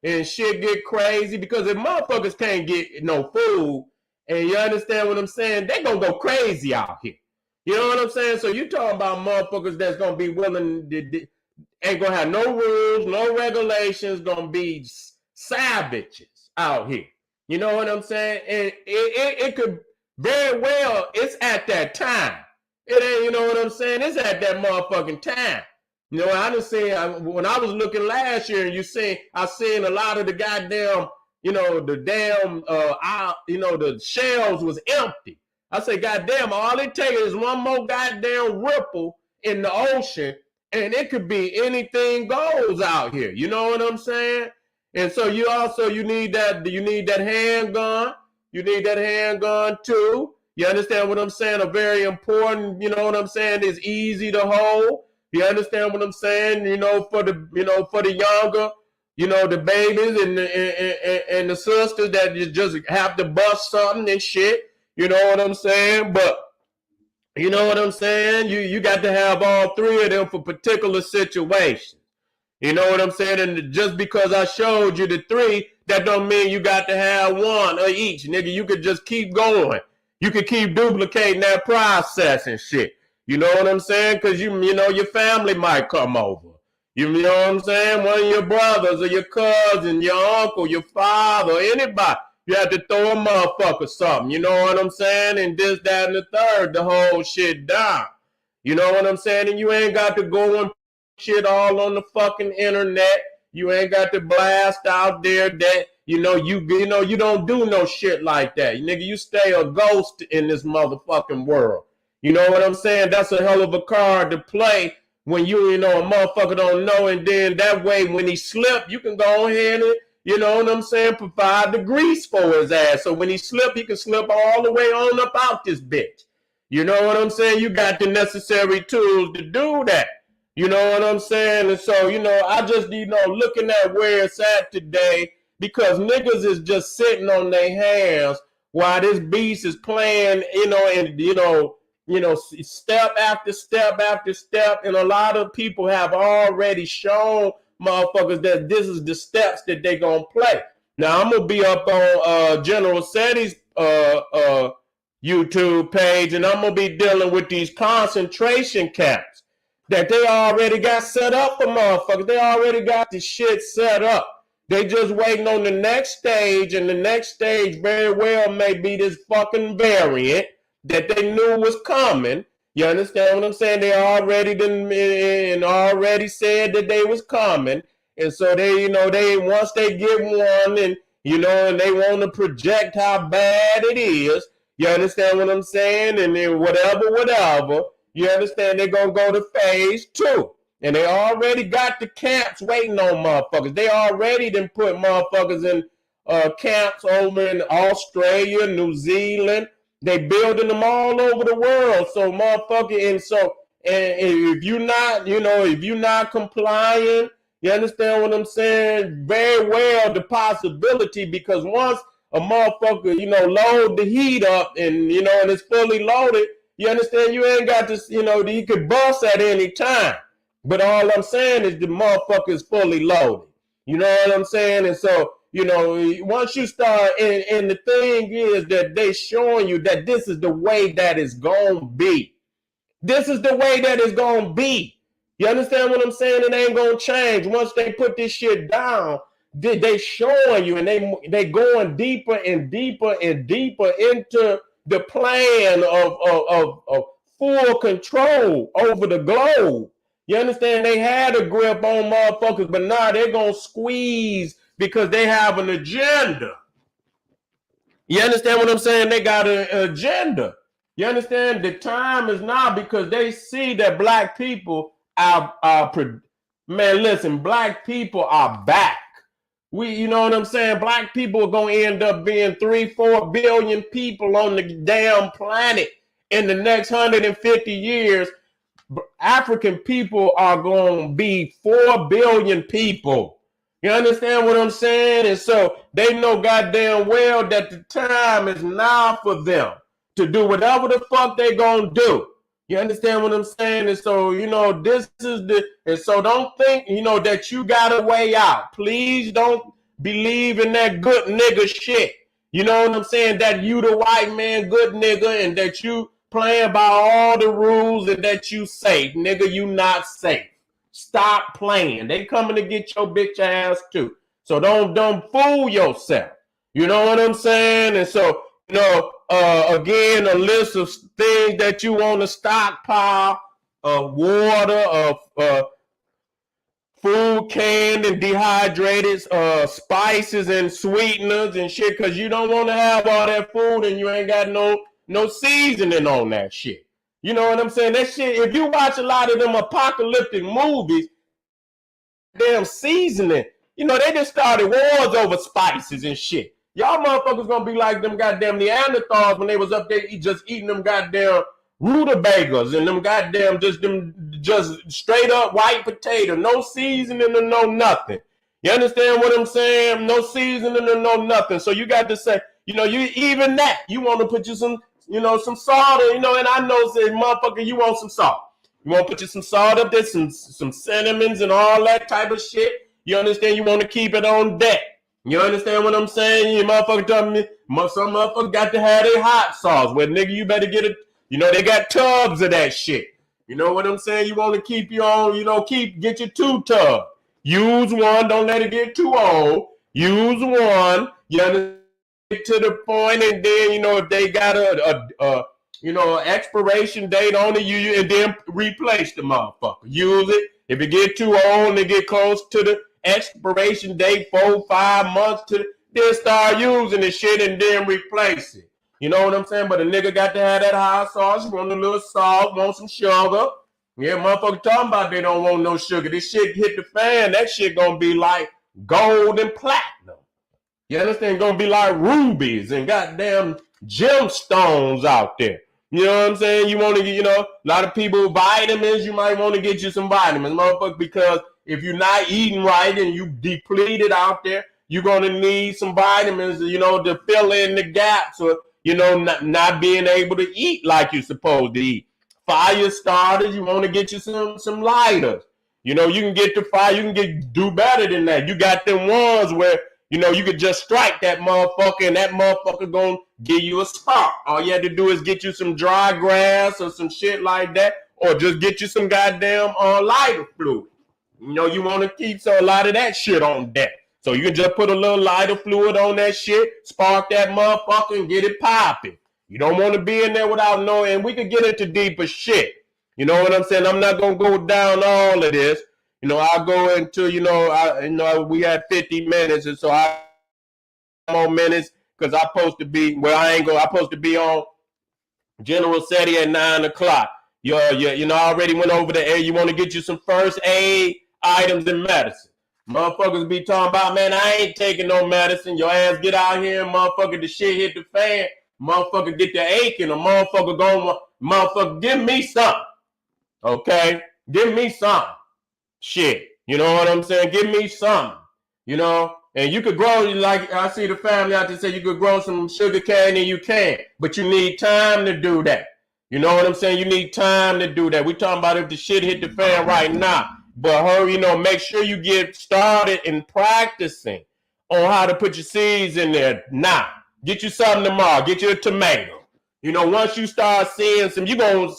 S1: and shit get crazy because if motherfuckers can't get no food, and you understand what I'm saying, they gonna go crazy out here. You know what I'm saying? So you talking about motherfuckers that's gonna be willing to ain't gonna have no rules, no regulations, gonna be savages out here. You know what I'm saying? And it could very well, it's at that time. It ain't, you know what I'm saying? It's at that motherfucking time. I done seen, when I was looking last year, and I seen a lot of the goddamn, the damn, the shells was empty. I say, goddamn, all it takes is one more goddamn ripple in the ocean, and it could be anything goes out here. You know what I'm saying? And so you need that handgun. You need that handgun too. You understand what I'm saying? A very important, you know what I'm saying, is easy to hold. You understand what I'm saying? For the younger, the babies and the sisters that just have to bust something and shit. You know what I'm saying? But you know what I'm saying? You got to have all 3 of them for particular situations. You know what I'm saying? And just because I showed you the 3, that don't mean you got to have 1 of each. Nigga, you could just keep going. You could keep duplicating that process and shit. You know what I'm saying? Because your family might come over. You know what I'm saying? One of your brothers or your cousin, your uncle, your father, anybody. You have to throw a motherfucker something. You know what I'm saying? And this, that, and the third, the whole shit down. You know what I'm saying? And you ain't got to go and shit all on the fucking internet. You ain't got to blast out there that, you don't do no shit like that. Nigga, you stay a ghost in this motherfucking world. You know what I'm saying? That's a hell of a card to play when you know, a motherfucker don't know, and then that way when he slip, you can go ahead and, you know what I'm saying, provide the grease for his ass. So when he slip, he can slip all the way on up out this bitch. You know what I'm saying? You got the necessary tools to do that. You know what I'm saying? And so, you know, I just, you know, looking at where it's at today, because niggas is just sitting on their hands while this beast is playing, you know, and, you know, step after step after step. And a lot of people have already shown motherfuckers that this is the steps that they gonna play. Now, I'm gonna be up on General Seti's YouTube page, and I'm gonna be dealing with these concentration camps that they already got set up for motherfuckers. They already got the shit set up. They just waiting on the next stage, and the next stage very well may be this fucking variant that they knew was coming. You understand what I'm saying? They already done and already said that they was coming. And so they, you know, they once they get one, and you know, and they want to project how bad it is. You understand what I'm saying? And then whatever. You understand? They're gonna go to phase 2. And they already got the camps waiting on motherfuckers. They already done put motherfuckers in camps over in Australia, New Zealand. They building them all over the world. So motherfucker, and so, and if you not, you know, if you not complying, you understand what I'm saying? Very well the possibility, because once a motherfucker, you know, load the heat up and, you know, and it's fully loaded, you understand, you ain't got this, you know, you could bust at any time. But all I'm saying is the motherfucker is fully loaded. You know what I'm saying? And so, you know, once you start, and the thing is that they showing you that this is the way that it's going to be. This is the way that it's going to be. You understand what I'm saying? It ain't going to change. Once they put this shit down, they showing you, and they going deeper and deeper and deeper into the plan of full control over the globe. You understand? They had a grip on motherfuckers, but now they're going to squeeze because they have an agenda. You understand what I'm saying? They got an agenda. You understand? The time is now, because they see that black people are man, listen, black people are back. You know what I'm saying? Black people are going to end up being 3-4 billion people on the damn planet in the next 150 years. African people are going to be 4 billion people. You understand what I'm saying? And so they know goddamn well that the time is now for them to do whatever the fuck they going to do. You understand what I'm saying? And so, you know, this is and so don't think, you know, that you got a way out. Please don't believe in that good nigga shit. You know what I'm saying? That you the white man good nigga, and that you playing by all the rules, and that you safe. Nigga, you not safe. Stop playing. They coming to get your bitch ass too. So don't fool yourself. You know what I'm saying? And so, you know, again, a list of things that you want to stockpile, water, food, canned and dehydrated, spices and sweeteners and shit, because you don't want to have all that food and you ain't got no seasoning on that shit. You know what I'm saying? That shit, if you watch a lot of them apocalyptic movies, damn seasoning, you know, they just started wars over spices and shit. Y'all motherfuckers gonna be like them goddamn Neanderthals when they was up there just eating them goddamn rutabagas and them goddamn just straight up white potato, no seasoning or no nothing. You understand what I'm saying? No seasoning or no nothing. So you got to say, you know, you even that, you want to put you some, you know, some salt, you know, and I know, say, motherfucker, you want some salt. You want to put you some salt up there, some cinnamons and all that type of shit. You understand? You want to keep it on deck. You understand what I'm saying? You motherfucker telling me, some motherfucker got to have their hot sauce. Well, nigga, you better get it. You know, they got tubs of that shit. You know what I'm saying? You want to keep you on, you know, get your 2 tubs. Use one, don't let it get too old. Use one, you understand, to the point, and then, you know, if they got a you know, expiration date on it, you and then replace the motherfucker. Use it. If it get too old and it get close to the expiration date, 4-5 months then start using the shit and then replace it. You know what I'm saying? But a nigga got to have that hot sauce. You want a little salt, want some sugar. Yeah, motherfucker talking about they don't want no sugar. This shit hit the fan. That shit gonna be like gold and platinum. You understand? Gonna be like rubies and goddamn gemstones out there. You know what I'm saying? You want to get, a lot of people vitamins. You might want to get you some vitamins, motherfucker, because if you're not eating right and you depleted out there, you're gonna need some vitamins, to fill in the gaps, or not being able to eat like you're supposed to eat. Fire starters, you want to get you some lighters. You can get the fire, you can do better than that. You got them ones where you could just strike that motherfucker and that motherfucker gonna give you a spark. All you have to do is get you some dry grass or some shit like that, or just get you some goddamn lighter fluid. You want to keep a lot of that shit on deck. So you can just put a little lighter fluid on that shit, spark that motherfucker, and get it popping. You don't want to be in there without knowing, and we could get into deeper shit. You know what I'm saying? I'm not gonna go down all of this. I'll go into, we had 50 minutes, and so I more minutes because I'm supposed to be, I'm supposed to be on General Seti at 9 o'clock. I already went over the air. You want to get you some first aid items and medicine. Motherfuckers be talking about, man, I ain't taking no medicine. Your ass get out here and motherfucker, the shit hit the fan. Motherfucker get the aching. A motherfucker, give me something. Okay? Give me something. Shit. You know what I'm saying? Give me something. And you could grow, like I see the family out there say you could grow some sugar cane and you can, but you need time to do that. You know what I'm saying? You need time to do that. We talking about if the shit hit the fan right now. But make sure you get started in practicing on how to put your seeds in there now. Get you something tomorrow. Get you a tomato. Once you start seeing some, you know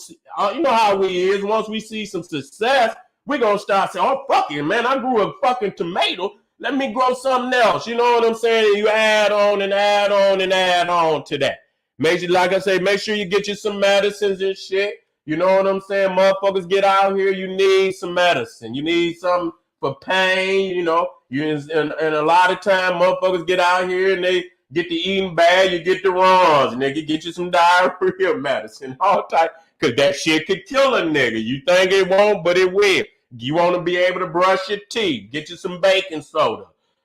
S1: how we is. Once we see some success, we're going to start saying, oh, fuck it, man. I grew a fucking tomato. Let me grow something else. You know what I'm saying? You add on and add on and add on to that. Like I say, make sure you get you some medicines and shit. You know what I'm saying? Motherfuckers get out here, you need some medicine. You need something for pain, and a lot of time motherfuckers get out here and they get the eating bad, you get the runs, and they can get you some diarrhea medicine, all type, because that shit could kill a nigga. You think it won't, but it will. You want to be able to brush your teeth, get you some baking soda.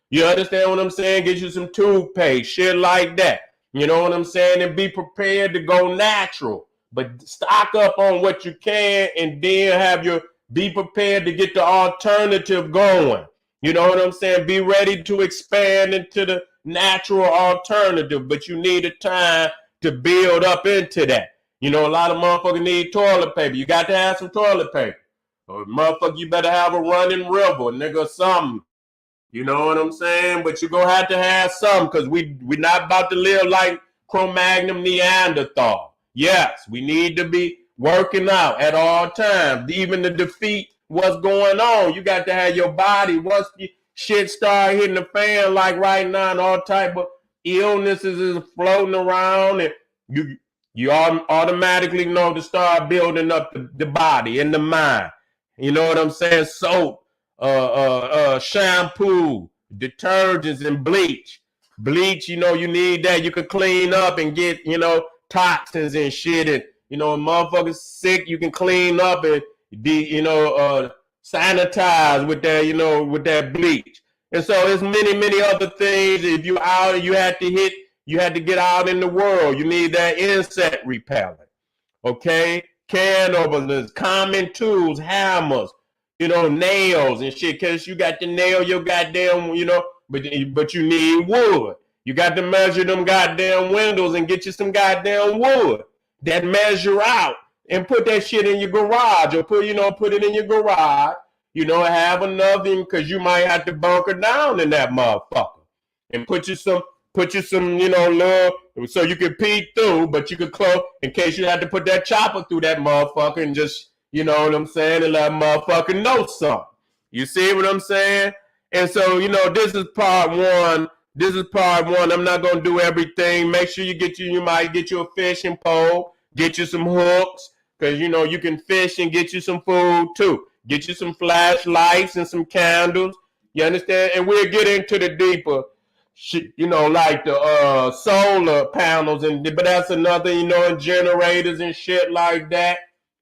S1: You understand what I'm saying? Get you some toothpaste, shit like that. You know what I'm saying? And be prepared to go natural. But stock up on what you can and then be prepared to get the alternative going. You know what I'm saying? Be ready to expand into the natural alternative, but you need a time to build up into that. A lot of motherfuckers need toilet paper. You got to have some toilet paper. Or motherfucker, you better have a running river, nigga, something. You know what I'm saying? But you're going to have some because we not about to live like Cro-Magnon Neanderthal. Yes, we need to be working out at all times, even to defeat what's going on. You got to have your body. Once the shit start hitting the fan like right now and all type of illnesses is floating around, and you automatically know to start building up the body and the mind. You know what I'm saying? Soap, shampoo, detergents, and bleach. Bleach, you need that. You could clean up and get, toxins and shit. And, motherfuckers sick, you can clean up and, sanitize with that, with that bleach. And so there's many, many other things. If you out and you had to get out in the world, you need that insect repellent. Okay? Can openers, common tools, hammers, nails and shit. Cause you got to nail your goddamn, but you need wood. You got to measure them goddamn windows and get you some goddamn wood that measure out and put that shit in your garage or put it in your garage, have enough because you might have to bunker down in that motherfucker and put you some, little, so you can peek through, but you could close in case you had to put that chopper through that motherfucker and just, you know what I'm saying, and let motherfucker know something. You see what I'm saying? And so, this is part one. I'm not going to do everything. Make sure you might get you a fishing pole, get you some hooks, because, you can fish and get you some food too. Get you some flashlights and some candles. You understand? And we'll get into the deeper like the solar panels, but that's another, and generators and shit like that.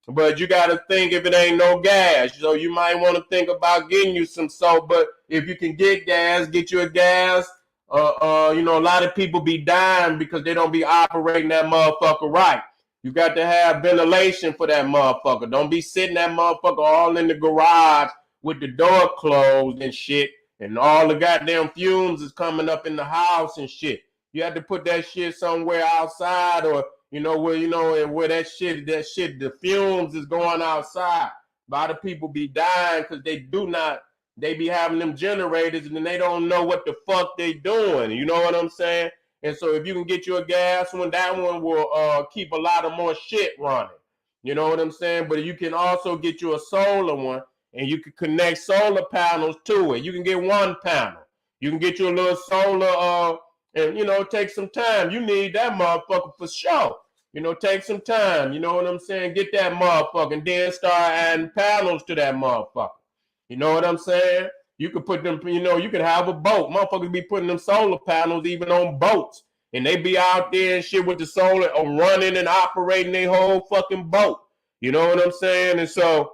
S1: But you got to think if it ain't no gas, so you might want to think about getting you some solar. But if you can get gas, get you a gas. A lot of people be dying because they don't be operating that motherfucker right. You got to have ventilation for that motherfucker. Don't be sitting that motherfucker all in the garage with the door closed and shit, and all the goddamn fumes is coming up in the house and shit. You have to put that shit somewhere outside, or where that shit, the fumes is going outside. A lot of people be dying because they be having them generators and then they don't know what the fuck they doing. You know what I'm saying? And so if you can get you a gas one, that one will keep a lot of more shit running. You know what I'm saying? But you can also get you a solar one, and you can connect solar panels to it. You can get one panel. You can get you a little solar, and take some time. You need that motherfucker for sure. Take some time. You know what I'm saying? Get that motherfucker, and then start adding panels to that motherfucker. You know what I'm saying? You could put them, you could have a boat. Motherfuckers be putting them solar panels even on boats. And they be out there and shit with the solar running and operating their whole fucking boat. You know what I'm saying? And so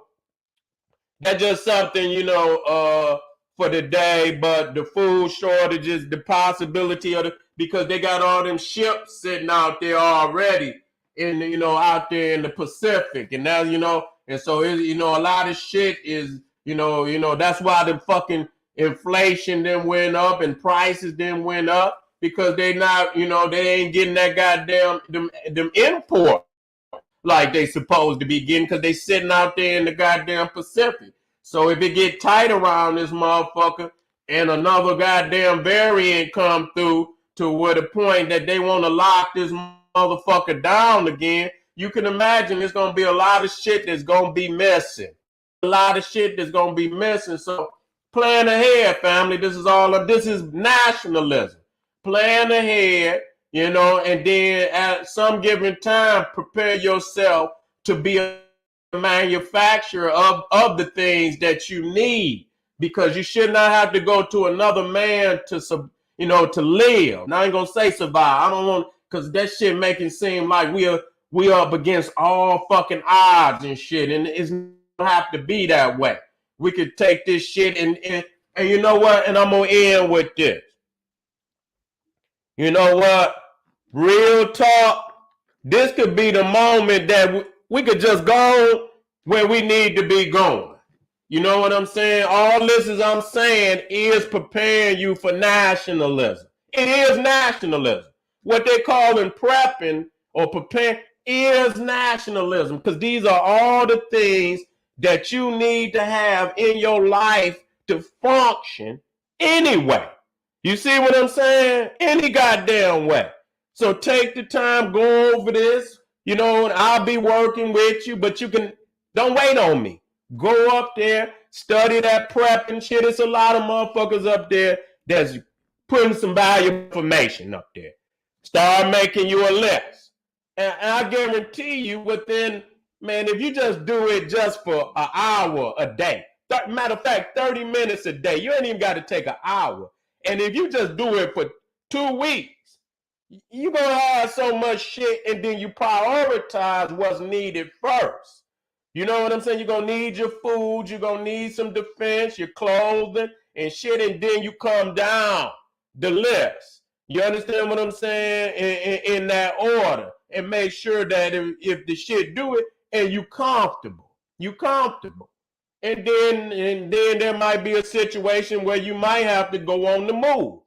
S1: that's just something, for the day. But the food shortages, the possibility of because they got all them ships sitting out there already out there in the Pacific. And now, and so, a lot of shit is, that's why the fucking inflation then went up and prices then went up, because they not, they ain't getting that goddamn them import like they supposed to be getting, because they sitting out there in the goddamn Pacific. So if it get tight around this motherfucker and another goddamn variant come through to where the point that they want to lock this motherfucker down again, you can imagine there's going to be a lot of shit that's going to be missing. A lot of shit that's going to be missing. So plan ahead, family. This is nationalism. Plan ahead, and then at some given time, prepare yourself to be a manufacturer of the things that you need, because you should not have to go to another man to live. Now I ain't gonna say survive. I don't want, because that shit make it seem like we up against all fucking odds and shit, and it's don't have to be that way. We could take this shit and you know what? And I'm gonna end with this. You know what? Real talk. This could be the moment that we could just go where we need to be going. You know what I'm saying? All this is I'm saying is preparing you for nationalism. It is nationalism. What they call in prepping or preparing is nationalism, because these are all the things that you need to have in your life to function anyway. You see what I'm saying? Any goddamn way. So take the time, go over this, and I'll be working with you, but don't wait on me. Go up there, study that prep and shit. It's a lot of motherfuckers up there that's putting some valuable information up there. Start making you a list. And I guarantee you within, man, if you just do it just for an hour a day, matter of fact, 30 minutes a day, you ain't even got to take an hour. And if you just do it for 2 weeks, you're going to have so much shit, and then you prioritize what's needed first. You know what I'm saying? You're going to need your food, you're going to need some defense, your clothing and shit, and then you come down the list. You understand what I'm saying? In that order. And make sure that if the shit do it and you comfortable. And then there might be a situation where you might have to go on the move.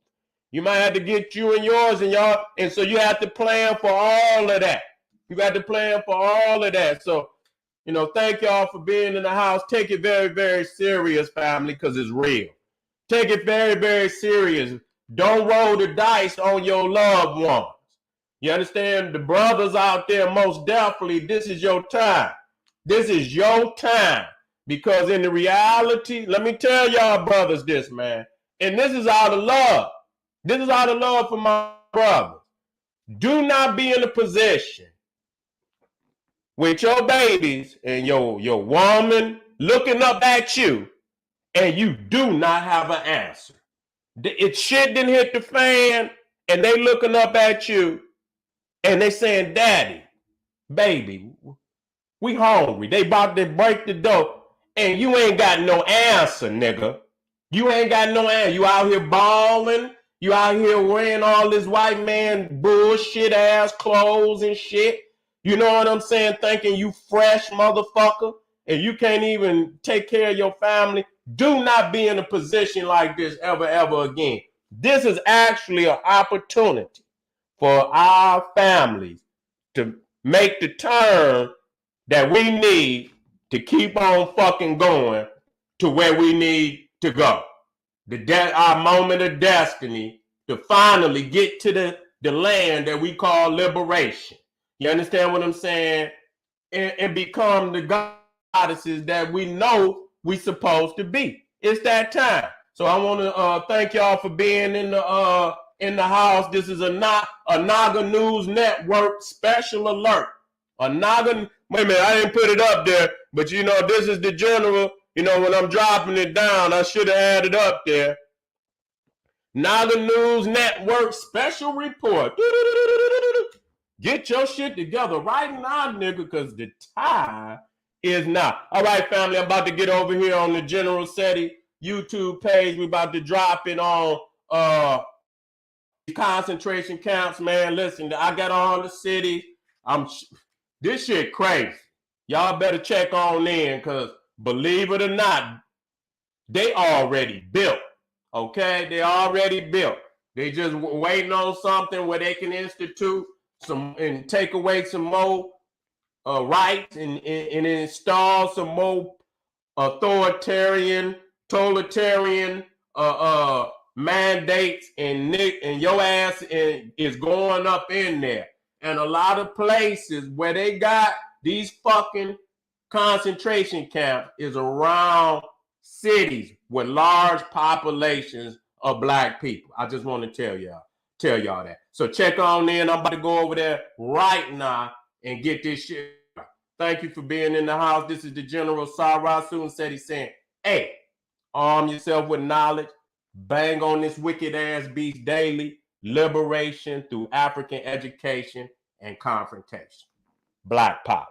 S1: You might have to get you and yours and y'all. And so you have to plan for all of that. You got to plan for all of that. So, thank y'all for being in the house. Take it very, very serious, family, because it's real. Take it very, very serious. Don't roll the dice on your loved ones. You understand? The brothers out there, most definitely, this is your time. This is your time. Because in the reality, let me tell y'all brothers this, man. And this is out of love. This is out of love for my brothers. Do not be in a position with your babies and your woman looking up at you and you do not have an answer. It shit didn't hit the fan, and they looking up at you, and they saying, "Daddy, baby, we hungry." They about to break the door, and you ain't got no answer, nigga. You ain't got no answer. You out here balling. You out here wearing all this white man bullshit ass clothes and shit. You know what I'm saying? Thinking you fresh, motherfucker, and you can't even take care of your family. Do not be in a position like this ever again. This is actually an opportunity for our families to make the turn that we need to keep on fucking going to where we need to go. Our moment of destiny to finally get to the land that we call liberation. You understand what I'm saying? And become the goddesses that we know we supposed to be. It's that time. So I want to thank y'all for being in the house. This is a Naga News Network special alert. A Naga. Wait a minute, I didn't put it up there, but you know this is the general. You know when I'm dropping it down, I should have had it up there. Naga News Network special report. Get your shit together right now, nigga, because the time is now. All right, family, I'm about to get over here on the General Seti YouTube page. We about to drop it on concentration camps, man. Listen, I got all the cities. This shit crazy. Y'all better check on in, because believe it or not, they already built. Okay, they already built. They just waiting on something where they can institute some and take away some more rights and install some more authoritarian, totalitarian mandates, and your ass is going up in there. And a lot of places where they got these fucking concentration camps is around cities with large populations of black people. I just want to tell y'all that. So check on in. I'm about to go over there right now and get this shit. Thank you for being in the house. This is the General Sara, Suten, Seti saying, hey, arm yourself with knowledge. Bang on this wicked ass beast daily. Liberation through African education and confrontation. Black power.